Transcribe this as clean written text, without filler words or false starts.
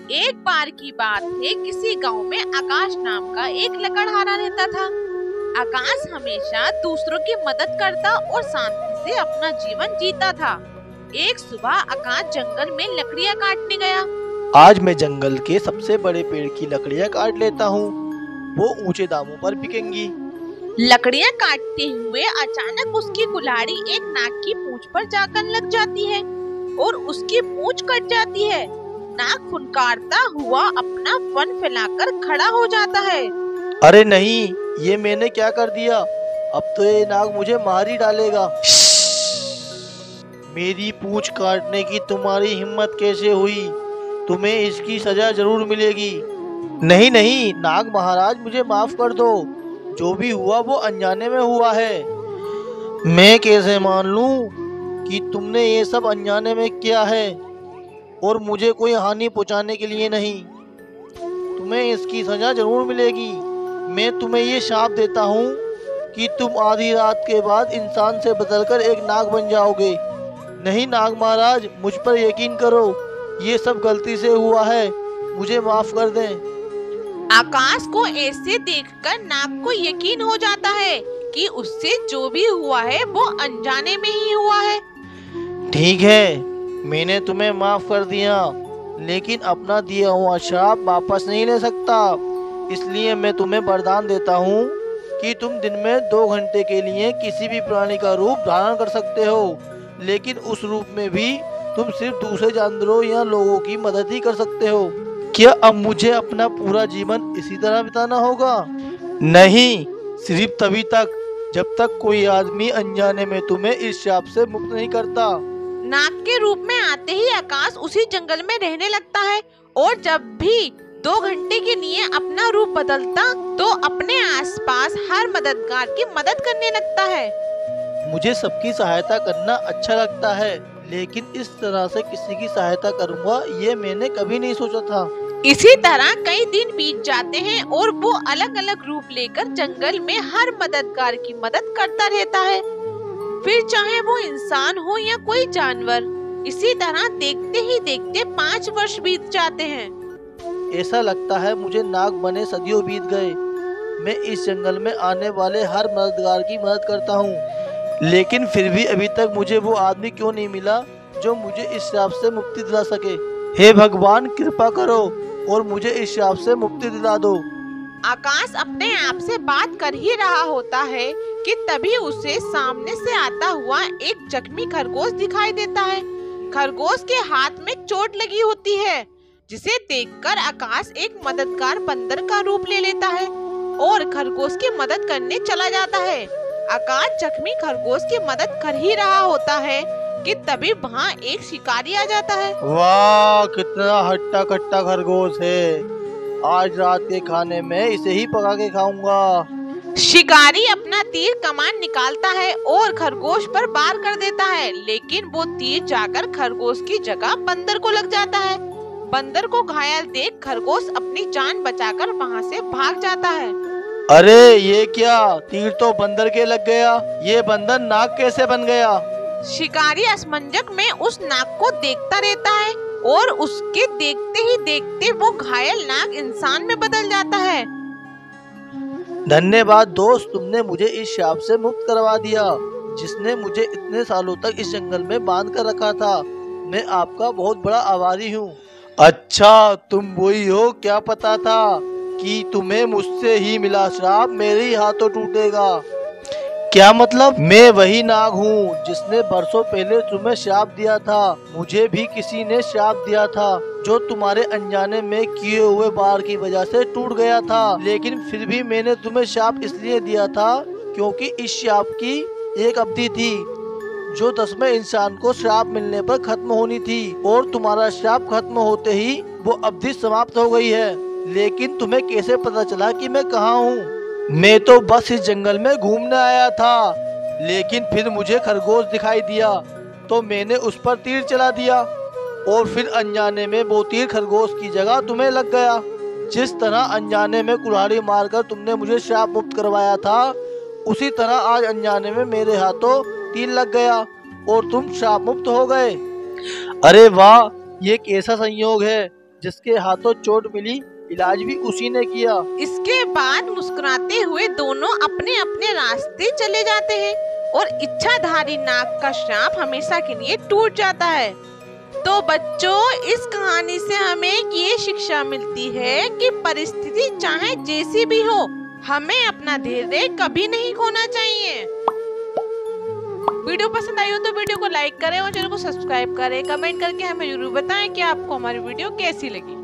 एक बार की बात है, किसी गांव में आकाश नाम का एक लकड़हारा रहता था। आकाश हमेशा दूसरों की मदद करता और शांति से अपना जीवन जीता था। एक सुबह आकाश जंगल में लकड़ियां काटने गया। आज मैं जंगल के सबसे बड़े पेड़ की लकड़ियां काट लेता हूँ, वो ऊंचे दामों पर बिकेंगी। लकड़ियां काटते हुए अचानक उसकी कुल्हाड़ी एक नाग की पूंछ पर जाकर लग जाती है और उसकी पूंछ कट जाती है। नाग फुनकारता हुआ अपना फन फैलाकर खड़ा हो जाता है। अरे नहीं, ये मैंने क्या कर दिया? अब तो ये नाग मुझे मार ही डालेगा। मेरी पूंछ काटने की तुम्हारी हिम्मत कैसे हुई? तुम्हें इसकी सजा जरूर मिलेगी। नहीं नहीं नाग महाराज, मुझे माफ कर दो। जो भी हुआ वो अनजाने में हुआ है। मैं कैसे मान लूं कि तुमने ये सब अनजाने में किया है और मुझे कोई हानि पहुंचाने के लिए नहीं। तुम्हें इसकी सजा जरूर मिलेगी। मैं तुम्हें ये शाप देता हूँ कि तुम आधी रात के बाद इंसान से बदलकर एक नाग बन जाओगे। नहीं नाग महाराज, मुझ पर यकीन करो, ये सब गलती से हुआ है, मुझे माफ कर दें। आकाश को ऐसे देखकर नाग को यकीन हो जाता है कि उससे जो भी हुआ है वो अनजाने में ही हुआ है। ठीक है, मैंने तुम्हें माफ कर दिया, लेकिन अपना दिया हुआ श्राप वापस नहीं ले सकता। इसलिए मैं तुम्हें वरदान देता हूँ कि तुम दिन में 2 घंटे के लिए किसी भी प्राणी का रूप धारण कर सकते हो, लेकिन उस रूप में भी तुम सिर्फ दूसरे जानवरों या लोगों की मदद ही कर सकते हो। क्या अब मुझे अपना पूरा जीवन इसी तरह बिताना होगा? नहीं, सिर्फ तभी तक जब तक कोई आदमी अनजाने में तुम्हें इस श्राप से मुक्त नहीं करता। नाग के रूप में आते ही आकाश उसी जंगल में रहने लगता है और जब भी 2 घंटे के लिए अपना रूप बदलता तो अपने आसपास हर मददगार की मदद करने लगता है। मुझे सबकी सहायता करना अच्छा लगता है, लेकिन इस तरह से किसी की सहायता करूंगा ये मैंने कभी नहीं सोचा था। इसी तरह कई दिन बीत जाते हैं और वो अलग अलग रूप लेकर जंगल में हर मददगार की मदद करता रहता है, फिर चाहे वो इंसान हो या कोई जानवर। इसी तरह देखते ही देखते 5 वर्ष बीत जाते हैं। ऐसा लगता है मुझे नाग बने सदियों बीत गए। मैं इस जंगल में आने वाले हर मददगार की मदद करता हूँ, लेकिन फिर भी अभी तक मुझे वो आदमी क्यों नहीं मिला जो मुझे इस श्राप से मुक्ति दिला सके। हे भगवान, कृपा करो और मुझे इस श्राप से मुक्ति दिला दो। आकाश अपने आप से बात कर ही रहा होता है कि तभी उसे सामने से आता हुआ एक जख्मी खरगोश दिखाई देता है। खरगोश के हाथ में चोट लगी होती है, जिसे देखकर आकाश एक मददगार बंदर का रूप ले लेता है और खरगोश की मदद करने चला जाता है। आकाश जख्मी खरगोश की मदद कर ही रहा होता है कि तभी वहाँ एक शिकारी आ जाता है। वाह, कितना हट्टा कट्टा खरगोश है। आज रात के खाने में इसे ही पका के खाऊंगा। शिकारी अपना तीर कमान निकालता है और खरगोश पर वार कर देता है, लेकिन वो तीर जाकर खरगोश की जगह बंदर को लग जाता है। बंदर को घायल देख खरगोश अपनी जान बचाकर वहाँ से भाग जाता है। अरे ये क्या, तीर तो बंदर के लग गया, ये बंदर नाग कैसे बन गया? शिकारी असमंजस में उस नाग को देखता रहता है और उसके देखते ही देखते वो घायल नाग इंसान में बदल जाता है। धन्यवाद दोस्त, तुमने मुझे इस श्राप से मुक्त करवा दिया, जिसने मुझे इतने सालों तक इस जंगल में बांध कर रखा था। मैं आपका बहुत बड़ा आभारी हूँ। अच्छा, तुम वही हो? क्या पता था कि तुम्हें मुझसे ही मिला श्राप मेरे ही हाथों टूटेगा। क्या मतलब? मैं वही नाग हूँ जिसने बरसों पहले तुम्हें श्राप दिया था। मुझे भी किसी ने श्राप दिया था जो तुम्हारे अनजाने में किए हुए वार की वजह से टूट गया था, लेकिन फिर भी मैंने तुम्हें श्राप इसलिए दिया था क्योंकि इस श्राप की एक अवधि थी जो 10वें इंसान को श्राप मिलने पर खत्म होनी थी, और तुम्हारा श्राप खत्म होते ही वो अवधि समाप्त हो गई है। लेकिन तुम्हें कैसे पता चला कि मैं कहाँ हूँ? मैं तो बस इस जंगल में घूमने आया था, लेकिन फिर मुझे खरगोश दिखाई दिया तो मैंने उस पर तीर चला दिया और फिर अनजाने में वो तीर खरगोश की जगह तुम्हें लग गया। जिस तरह अनजाने में कुल्हाड़ी मारकर तुमने मुझे श्राप मुक्त करवाया था, उसी तरह आज अनजाने में मेरे हाथों तीर लग गया और तुम श्राप मुक्त हो गए। अरे वाह, ये कैसा संयोग है। जिसके हाथों चोट मिली इलाज भी उसी ने किया। इसके बाद मुस्कुराते हुए दोनों अपने अपने रास्ते चले जाते हैं और इच्छाधारी नाग का श्राप हमेशा के लिए टूट जाता है। तो बच्चों, इस कहानी से हमें ये शिक्षा मिलती है कि परिस्थिति चाहे जैसी भी हो, हमें अपना धैर्य कभी नहीं खोना चाहिए। वीडियो पसंद आई हो तो वीडियो को लाइक करें और चैनल को सब्सक्राइब करें। कमेंट करके हमें जरूर बताएं कि आपको हमारी वीडियो कैसी लगी।